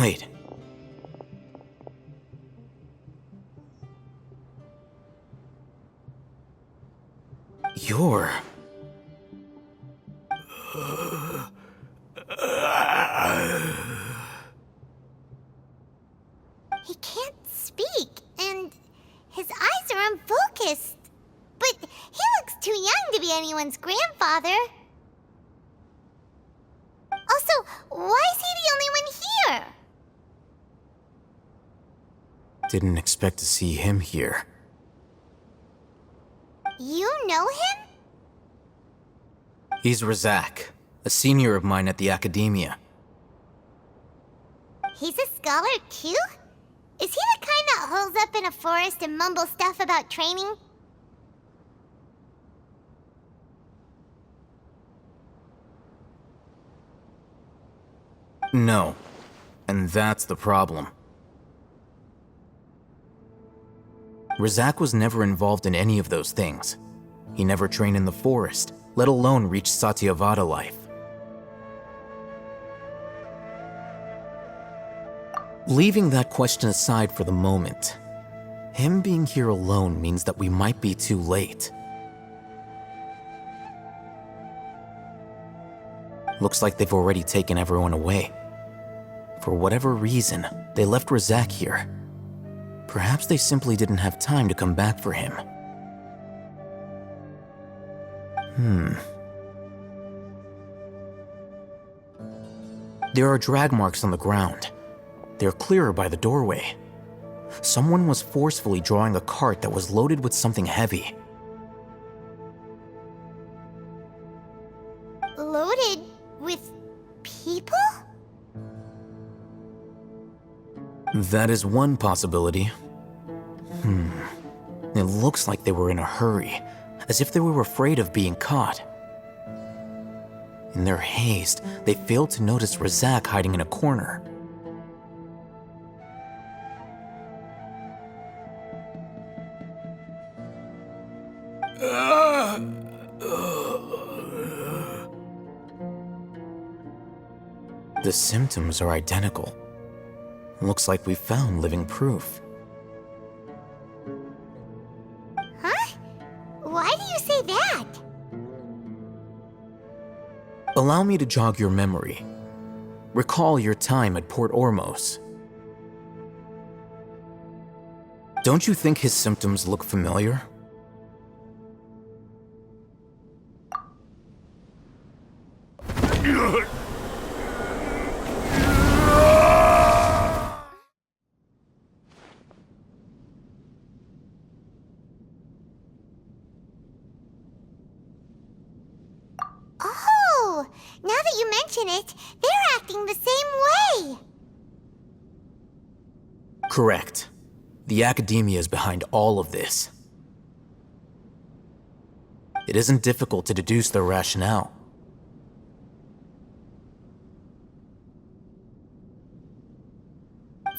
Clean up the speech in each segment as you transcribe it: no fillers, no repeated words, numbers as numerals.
Wait. You're... He can't speak, and his eyes are unfocused. But he looks too young to be anyone's grandfather. Also, why is he the only one here? Didn't expect to see him here. You know him? He's Razak, a senior of mine at the academia. He's a scholar too? Is he the kind that holes up in a forest and mumbles stuff about training? No. And that's the problem. Razak was never involved in any of those things. He never trained in the forest, let alone reach Satyavada life. Leaving that question aside for the moment, him being here alone means that we might be too late. Looks like they've already taken everyone away. For whatever reason, they left Razak here. Perhaps they simply didn't have time to come back for him. There are drag marks on the ground. They're clearer by the doorway. Someone was forcefully drawing a cart that was loaded with something heavy. Loaded with people? That is one possibility. It looks like they were in a hurry, as if they were afraid of being caught. In their haste, they failed to notice Razak hiding in a corner. The symptoms are identical. Looks like we found living proof. Huh? Why do you say that? Allow me to jog your memory. Recall your time at Port Ormos. Don't you think his symptoms look familiar? Oh, now that you mention it, they're acting the same way. Correct. The academia is behind all of this. It isn't difficult to deduce their rationale.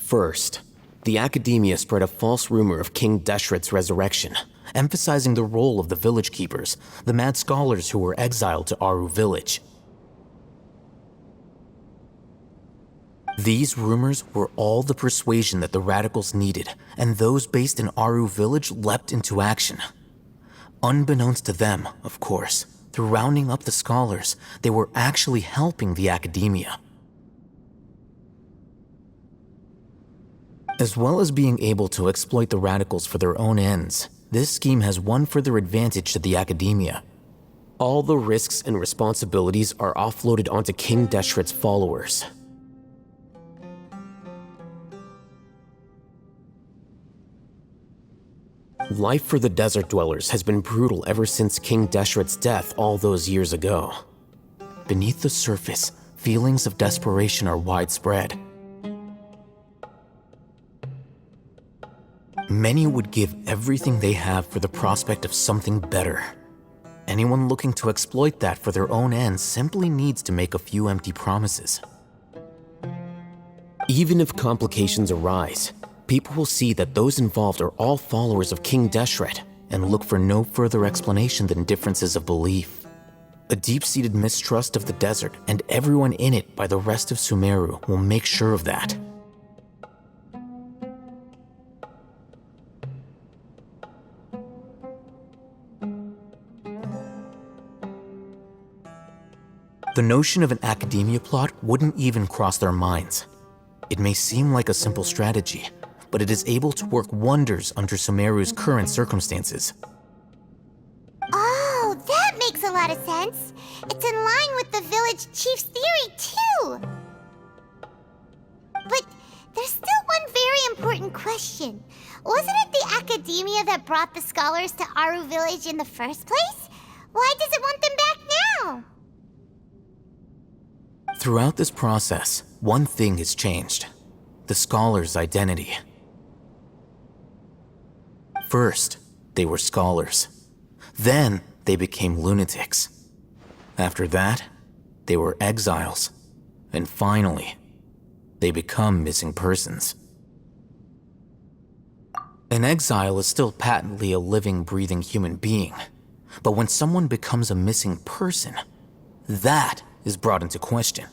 First, the academia spread a false rumor of King Deshret's resurrection, emphasizing the role of the village keepers, the mad scholars who were exiled to Aru village. These rumors were all the persuasion that the radicals needed, and those based in Aru village leapt into action. Unbeknownst to them, of course, through rounding up the scholars, they were actually helping the academia. As well as being able to exploit the radicals for their own ends, this scheme has one further advantage to the academia. All the risks and responsibilities are offloaded onto King Deshret's followers. Life for the desert dwellers has been brutal ever since King Deshret's death all those years ago. Beneath the surface, feelings of desperation are widespread. Many would give everything they have for the prospect of something better. Anyone looking to exploit that for their own ends simply needs to make a few empty promises. Even if complications arise, people will see that those involved are all followers of King Deshret and look for no further explanation than differences of belief. A deep-seated mistrust of the desert and everyone in it by the rest of Sumeru will make sure of that. The notion of an academia plot wouldn't even cross their minds. It may seem like a simple strategy, but it is able to work wonders under Sumeru's current circumstances. Oh, that makes a lot of sense. It's in line with the village chief's theory, too. But there's still one very important question. Wasn't it the academia that brought the scholars to Aru Village in the first place? Why does it want them back now? Throughout this process, one thing has changed: the scholars' identity. First, they were scholars. Then, they became lunatics. After that, they were exiles. And finally, they become missing persons. An exile is still patently a living, breathing human being. But when someone becomes a missing person, that is brought into question.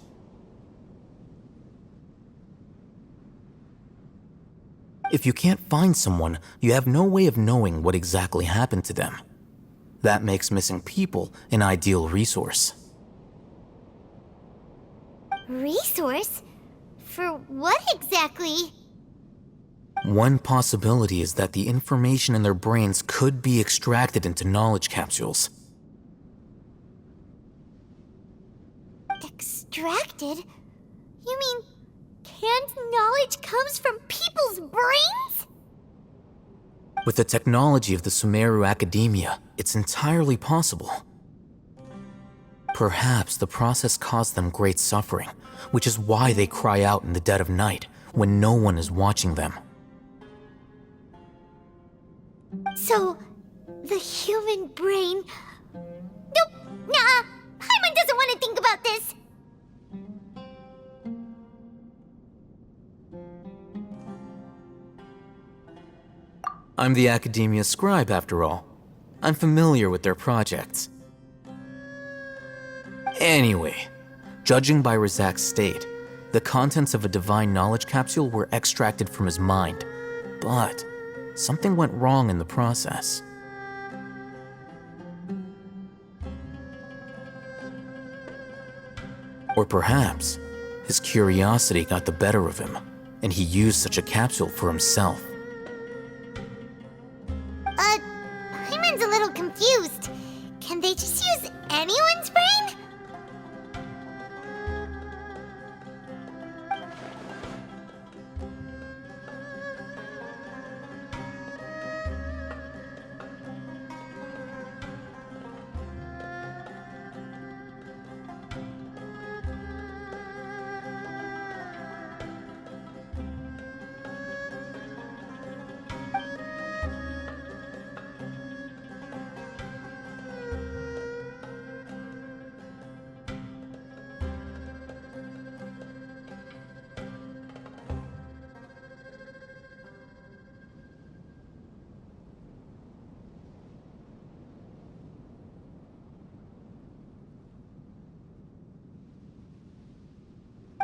If you can't find someone, you have no way of knowing what exactly happened to them. That makes missing people an ideal resource. Resource? For what exactly? One possibility is that the information in their brains could be extracted into knowledge capsules. Extracted? You mean canned knowledge comes from people's brains? With the technology of the Sumeru Academia, it's entirely possible. Perhaps the process caused them great suffering, which is why they cry out in the dead of night when no one is watching them. So, the human brain... Nope, nah, Paimon doesn't want to think about this. I'm the Academia scribe, after all. I'm familiar with their projects. Anyway, judging by Razak's state, the contents of a divine knowledge capsule were extracted from his mind, but something went wrong in the process. Or perhaps his curiosity got the better of him, and he used such a capsule for himself. Paimon's a little confused. Can they just use anyone's brain?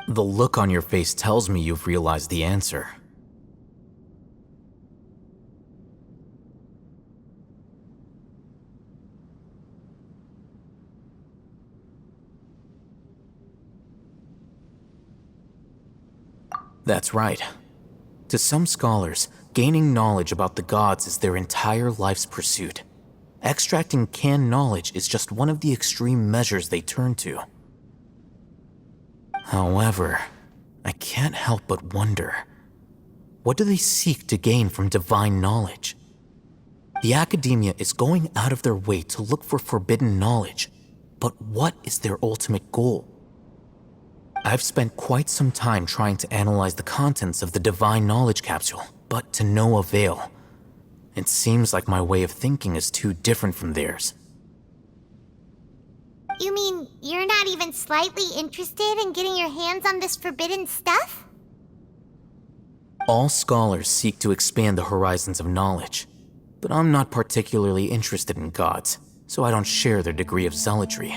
The look on your face tells me you've realized the answer. That's right. To some scholars, gaining knowledge about the gods is their entire life's pursuit. Extracting canned knowledge is just one of the extreme measures they turn to. However, I can't help but wonder, what do they seek to gain from divine knowledge? The Academia is going out of their way to look for forbidden knowledge, but what is their ultimate goal? I've spent quite some time trying to analyze the contents of the divine knowledge capsule, but to no avail. It seems like my way of thinking is too different from theirs. You mean you're not even slightly interested in getting your hands on this forbidden stuff? All scholars seek to expand the horizons of knowledge, but I'm not particularly interested in gods, so I don't share their degree of zealotry.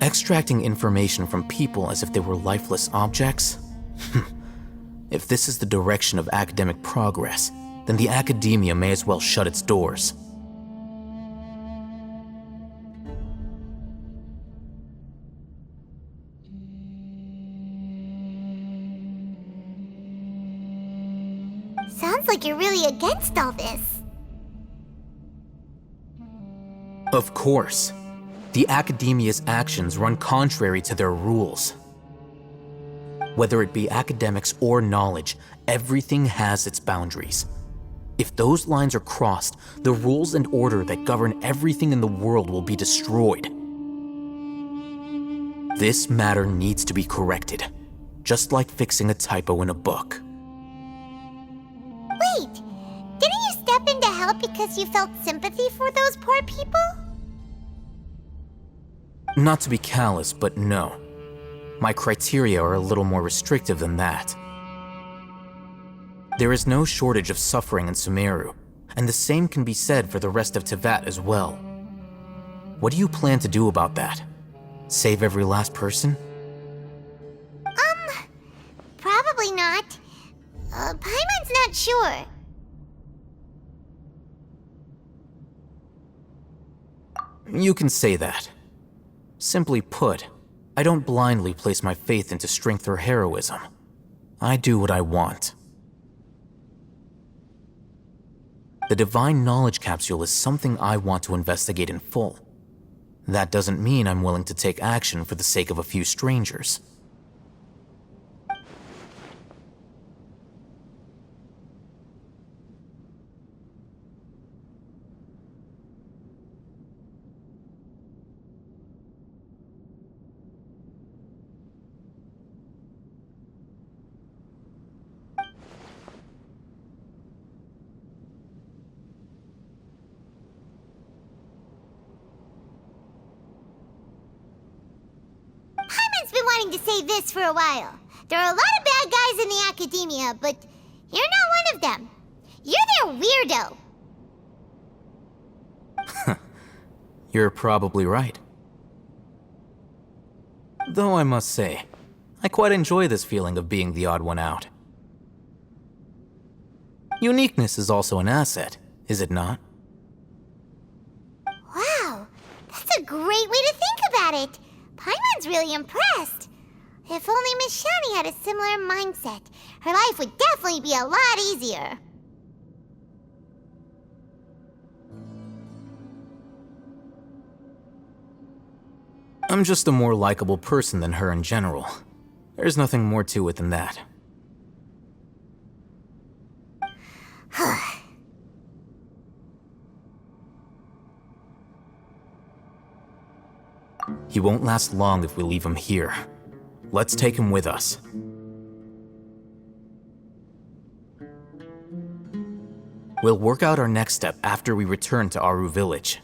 Extracting information from people as if they were lifeless objects? If this is the direction of academic progress, then the Academia may as well shut its doors. Sounds like you're really against all this. Of course. The Academia's actions run contrary to their rules. Whether it be academics or knowledge, everything has its boundaries. If those lines are crossed, the rules and order that govern everything in the world will be destroyed. This matter needs to be corrected, just like fixing a typo in a book. Wait, didn't you step in to help because you felt sympathy for those poor people? Not to be callous, but no. My criteria are a little more restrictive than that. There is no shortage of suffering in Sumeru, and the same can be said for the rest of Teyvat as well. What do you plan to do about that? Save every last person? Probably not. Paimon's not sure. You can say that. Simply put, I don't blindly place my faith into strength or heroism. I do what I want. The Divine Knowledge Capsule is something I want to investigate in full. That doesn't mean I'm willing to take action for the sake of a few strangers. Paimon's been wanting to say this for a while. There are a lot of bad guys in the Academia, but you're not one of them. You're their weirdo. You're probably right. Though I must say, I quite enjoy this feeling of being the odd one out. Uniqueness is also an asset, is it not? Wow, that's a great way to think about it. Paimon's really impressed. If only Miss Shani had a similar mindset, her life would definitely be a lot easier. I'm just a more likable person than her in general. There's nothing more to it than that. He won't last long if we leave him here. Let's take him with us. We'll work out our next step after we return to Aru Village.